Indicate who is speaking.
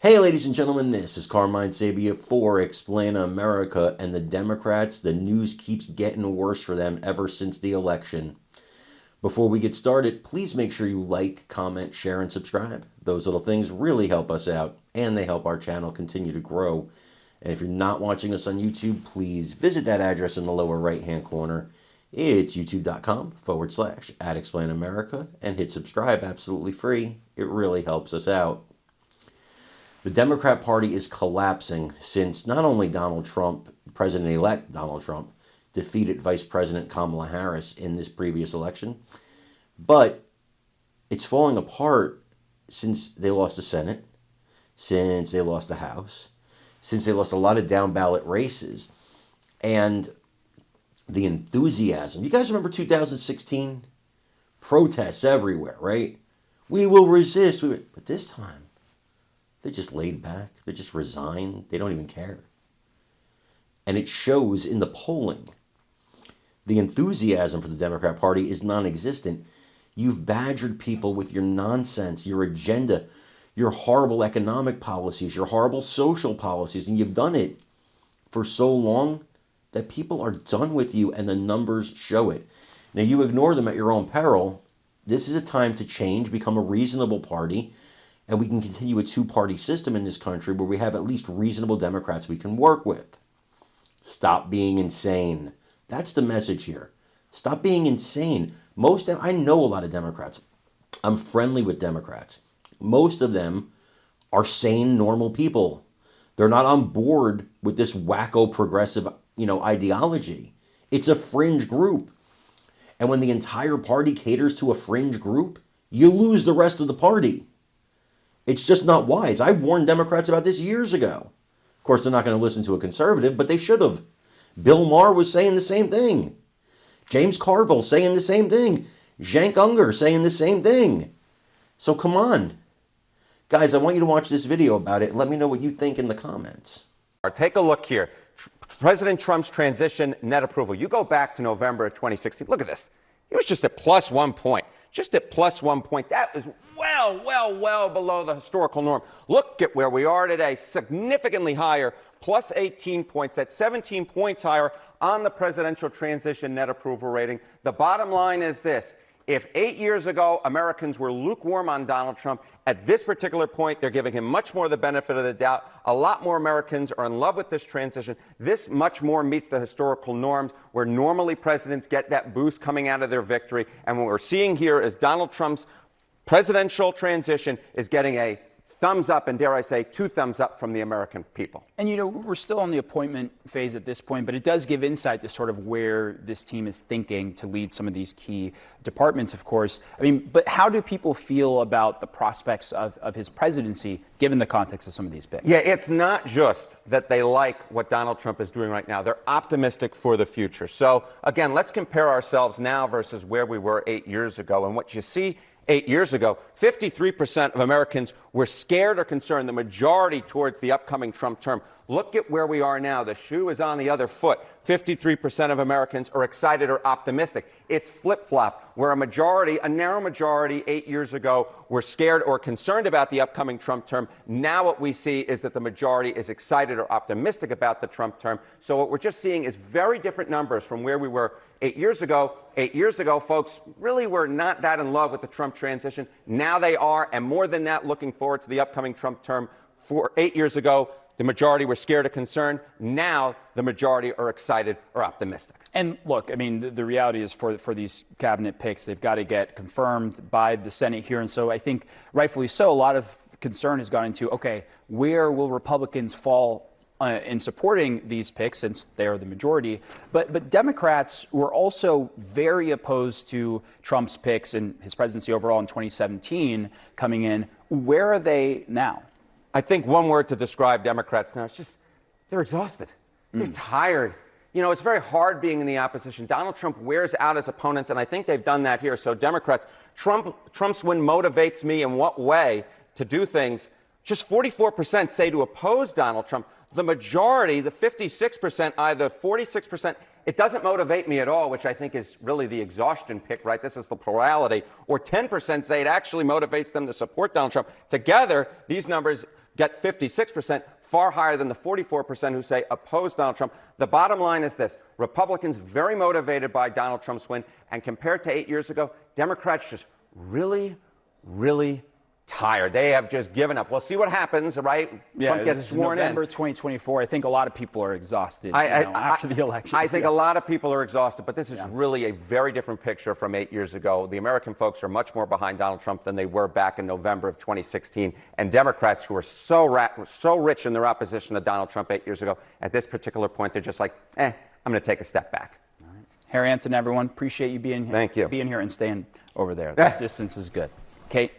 Speaker 1: Hey, ladies and gentlemen, this is Carmine Sabia for Explain America, and the Democrats, the news keeps getting worse for them ever since the election. Before we get started, please make sure you like, comment, share, and subscribe. Those little things really help us out, and they help our channel continue to grow. And if you're not watching us on YouTube, please visit that address in the lower right-hand corner. It's youtube.com/@ExplainAmerica, and hit subscribe absolutely free. It really helps us out. The Democrat Party is collapsing since not only Donald Trump, President-elect Donald Trump, defeated Vice President Kamala Harris in this previous election, but it's falling apart since they lost the Senate, since they lost the House, since they lost a lot of down-ballot races, and the enthusiasm. You guys remember 2016? Protests everywhere, right? We will resist. But this time, they're just laid back. They're just resigned. They don't even care. And it shows in the polling. The enthusiasm for the Democrat Party is non-existent. You've badgered people with your nonsense, your agenda, your horrible economic policies, your horrible social policies, and you've done it for so long that people are done with you, and the numbers show it. Now, you ignore them at your own peril. This is a time to change, become a reasonable party, and we can continue a two-party system in this country where we have at least reasonable Democrats we can work with. Stop being insane. That's the message here. Stop being insane. I know a lot of Democrats. I'm friendly with Democrats. Most of them are sane, normal people. They're not on board with this wacko progressive, ideology. It's a fringe group. And when the entire party caters to a fringe group, you lose the rest of the party. It's just not wise. I warned Democrats about this years ago. Of course, they're not going to listen to a conservative, but they should have. Bill Maher was saying the same thing. James Carville saying the same thing. Cenk Unger saying the same thing. So come on. Guys, I want you to watch this video about it and let me know what you think in the comments.
Speaker 2: Take a look here. President Trump's transition net approval. You go back to November of 2016. Look at this. It was just at plus 1 point. Just at plus 1 point. That is well below the historical norm. Look at where we are today. Significantly higher. Plus 18 points. That's 17 points higher on the presidential transition net approval rating. The bottom line is this. If 8 years ago Americans were lukewarm on Donald Trump, at this particular point, they're giving him much more the benefit of the doubt. A lot more Americans are in love with this transition. This much more meets the historical norms where normally presidents get that boost coming out of their victory. And what we're seeing here is Donald Trump's presidential transition is getting a thumbs up, and dare I say, 2 thumbs up from the American people.
Speaker 3: And, we're still on the appointment phase at this point, but it does give insight to sort of where this team is thinking to lead some of these key departments, of course. But how do people feel about the prospects of his presidency, given the context of some of these picks?
Speaker 2: Yeah, it's not just that they like what Donald Trump is doing right now. They're optimistic for the future. So, again, let's compare ourselves now versus where we were 8 years ago. And what you see 8 years ago, 53% of Americans were scared or concerned, the majority towards the upcoming Trump term. Look at where we are now. The shoe is on the other foot. 53% of Americans are excited or optimistic. It's flip-flop, where a narrow majority 8 years ago were scared or concerned about the upcoming Trump term. Now what we see is that the majority is excited or optimistic about the Trump term. So what we're just seeing is very different numbers from where we were 8 years ago. 8 years ago, folks really were not that in love with the Trump transition. Now they are, and more than that, looking forward to the upcoming Trump term. 8 years ago, the majority were scared or concerned. Now the majority are excited or optimistic.
Speaker 3: And look, the reality is for these cabinet picks, they've got to get confirmed by the Senate here. And so I think rightfully so, a lot of concern has gone into, okay, where will Republicans fall in supporting these picks, since they are the majority. But Democrats were also very opposed to Trump's picks and his presidency overall in 2017 coming in. Where are they now?
Speaker 2: I think one word to describe Democrats now is just they're exhausted. They're tired. It's very hard being in the opposition. Donald Trump wears out his opponents, and I think they've done that here. So Democrats, Trump's win motivates me in what way to do things? Just 44% say to oppose Donald Trump. The majority, the 56%, either 46%, it doesn't motivate me at all, which I think is really the exhaustion pick, right? This is the plurality. Or 10% say it actually motivates them to support Donald Trump. Together, these numbers get 56%, far higher than the 44% who say oppose Donald Trump. The bottom line is this: Republicans very motivated by Donald Trump's win, and compared to 8 years ago, Democrats just really, really tired. They have just given up. We'll see what happens, right?
Speaker 3: Yeah,
Speaker 2: Trump gets
Speaker 3: this is
Speaker 2: sworn
Speaker 3: November
Speaker 2: in.
Speaker 3: 2024. I think a lot of people are exhausted after the election.
Speaker 2: I think
Speaker 3: Yeah.
Speaker 2: a lot of people are exhausted, but this is really a very different picture from 8 years ago. The American folks are much more behind Donald Trump than they were back in November of 2016. And Democrats, who are so rich in their opposition to Donald Trump 8 years ago, at this particular point, they're just like, I'm going to take a step back.
Speaker 3: Harry Enten, everyone, appreciate you being
Speaker 2: Thank you.
Speaker 3: being here and staying over there. This distance is good. Kate?